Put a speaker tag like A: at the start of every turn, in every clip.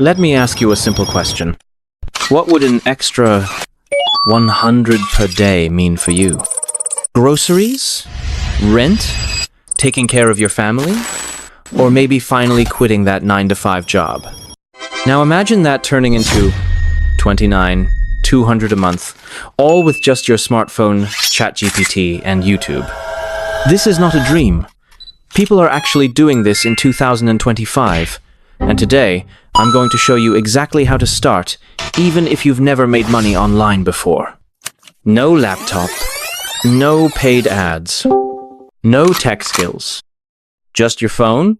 A: Let me ask you a simple question. What would an extra 100 per day mean for you? Groceries? Rent? Taking care of your family? Or maybe finally quitting that 9-to-5 job? Now imagine that turning into 29, 200 a month, all with just your smartphone, ChatGPT, and YouTube. This is not a dream. People are actually doing this in 2025, and today I'm going to show you exactly how to start, even if you've never made money online before. No laptop, no paid ads, no tech skills. Just your phone,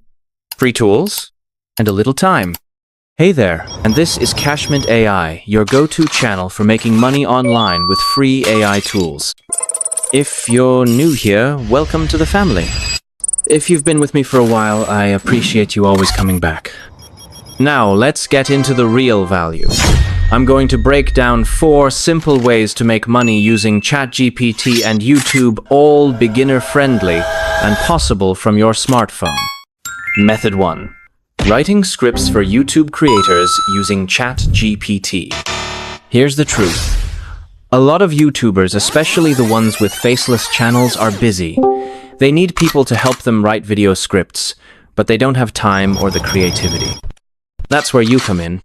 A: free tools, and a little time. Hey there, and this is CashMintAI, your go-to channel for making money online with free AI tools. If you're new here, welcome to the family. If you've been with me for a while, I appreciate you always coming back. Now, let's get into the real value. I'm going to break down 4 simple ways to make money using ChatGPT and YouTube, all beginner-friendly and possible from your smartphone. Method 1. Writing scripts for YouTube creators using ChatGPT. Here's the truth. A lot of YouTubers, especially the ones with faceless channels, are busy. They need people to help them write video scripts, but they don't have time or the creativity. That's where you come in.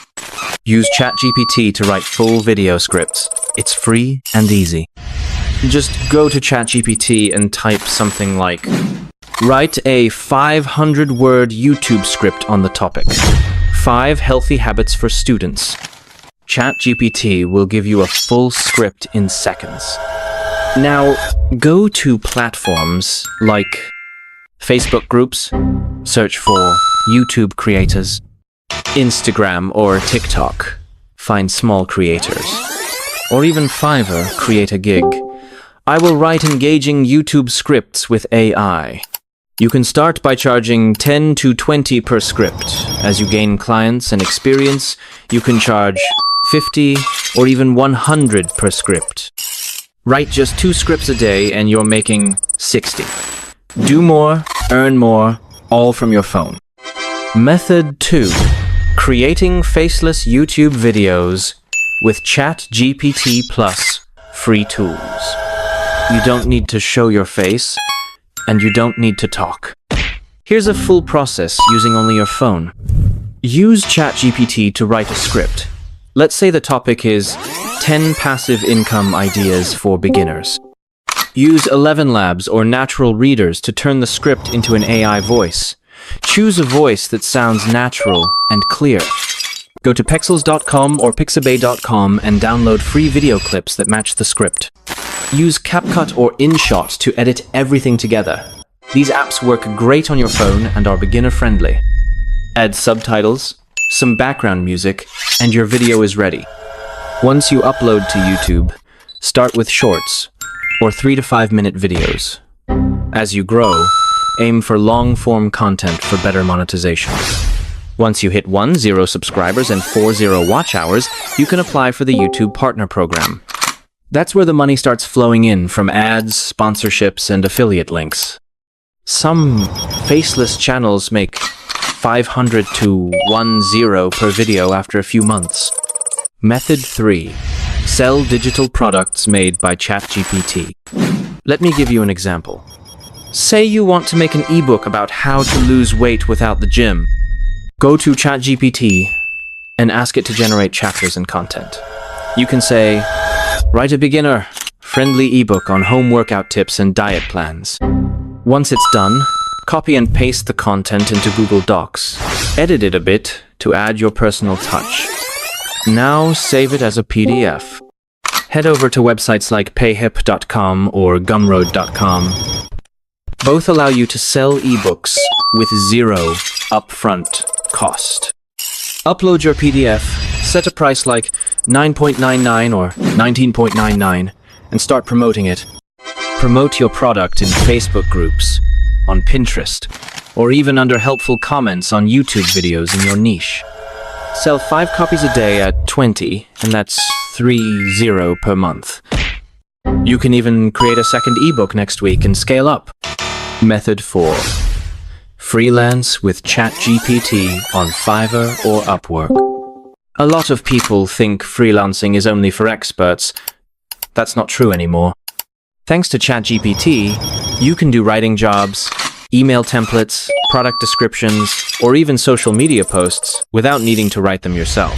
A: Use ChatGPT to write full video scripts. It's free and easy. Just go to ChatGPT and type something like, write a 500-word YouTube script on the topic. 5 healthy habits for students. ChatGPT will give you a full script in seconds. Now, go to platforms like Facebook groups, search for YouTube creators, Instagram or TikTok, find small creators, or even Fiverr, create a gig. I will write engaging YouTube scripts with AI. You can start by charging 10 to 20 per script. As you gain clients and experience, you can charge 50 or even 100 per script. Write just 2 scripts a day and you're making 60. Do more, earn more, all from your phone. Method 2. Creating faceless YouTube videos with ChatGPT plus free tools. You don't need to show your face, and you don't need to talk. Here's a full process using only your phone. Use ChatGPT to write a script. Let's say the topic is 10 passive income ideas for beginners. Use 11 Labs or natural readers to turn the script into an AI voice. Choose a voice that sounds natural and clear. Go to pexels.com or pixabay.com and download free video clips that match the script. Use CapCut or InShot to edit everything together. These apps work great on your phone and are beginner-friendly. Add subtitles, some background music, and your video is ready. Once you upload to YouTube, start with shorts or 3 to 5 minute videos. As you grow, aim for long-form content for better monetization. Once you hit 10 subscribers and 40 watch hours, you can apply for the YouTube Partner Program. That's where the money starts flowing in from ads, sponsorships, and affiliate links. Some faceless channels make 500 to 10 per video after a few months. Method 3. Sell digital products made by ChatGPT. Let me give you an example. Say you want to make an ebook about how to lose weight without the gym. Go to ChatGPT and ask it to generate chapters and content. You can say, write a beginner-friendly ebook on home workout tips and diet plans. Once it's done, copy and paste the content into Google Docs. Edit it a bit to add your personal touch. Now save it as a PDF. Head over to websites like payhip.com or gumroad.com. Both allow you to sell ebooks with 0 upfront cost. Upload your PDF, set a price like $9.99 or $19.99, and start promoting it. Promote your product in Facebook groups, on Pinterest, or even under helpful comments on YouTube videos in your niche. Sell 5 copies a day at 20, and that's $30 per month. You can even create a second ebook next week and scale up. Method 4. Freelance with ChatGPT on Fiverr or Upwork. A lot of people think freelancing is only for experts. That's not true anymore. Thanks to ChatGPT, you can do writing jobs, email templates, product descriptions, or even social media posts without needing to write them yourself.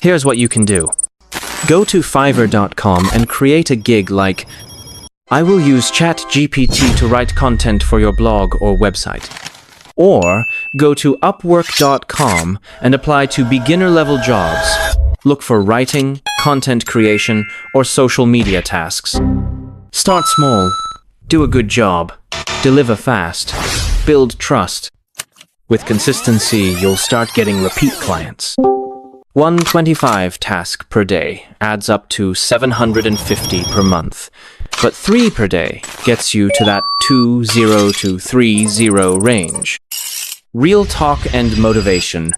A: Here's what you can do. Go to Fiverr.com and create a gig like, I will use ChatGPT to write content for your blog or website. Or go to Upwork.com and apply to beginner-level jobs. Look for writing, content creation, or social media tasks. Start small, do a good job, deliver fast, build trust. With consistency, you'll start getting repeat clients. 125 task per day adds up to 750 per month, but 3 per day gets you to that 20 to 30 range. Real talk and motivation.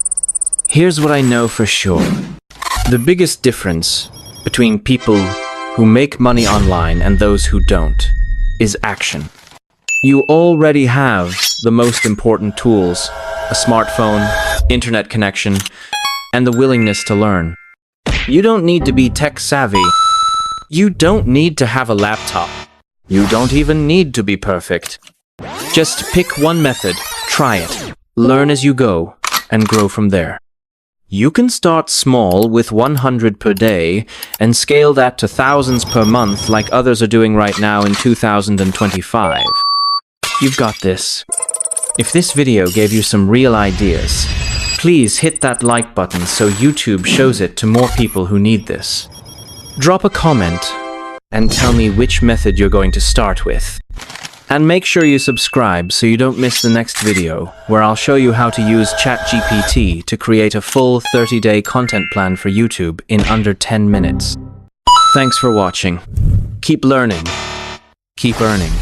A: Here's what I know for sure. The biggest difference between people who make money online and those who don't is action. You already have the most important tools: a smartphone, internet connection, and the willingness to learn. You don't need to be tech savvy. You don't need to have a laptop. You don't even need to be perfect. Just pick one method, try it, learn as you go, and grow from there. You can start small with 100 per day and scale that to thousands per month like others are doing right now in 2025. You've got this. If this video gave you some real ideas, please hit that like button so YouTube shows it to more people who need this. Drop a comment and tell me which method you're going to start with. And make sure you subscribe so you don't miss the next video, where I'll show you how to use ChatGPT to create a full 30-day content plan for YouTube in under 10 minutes. Thanks for watching. Keep learning. Keep earning.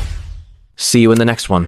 A: See you in the next one.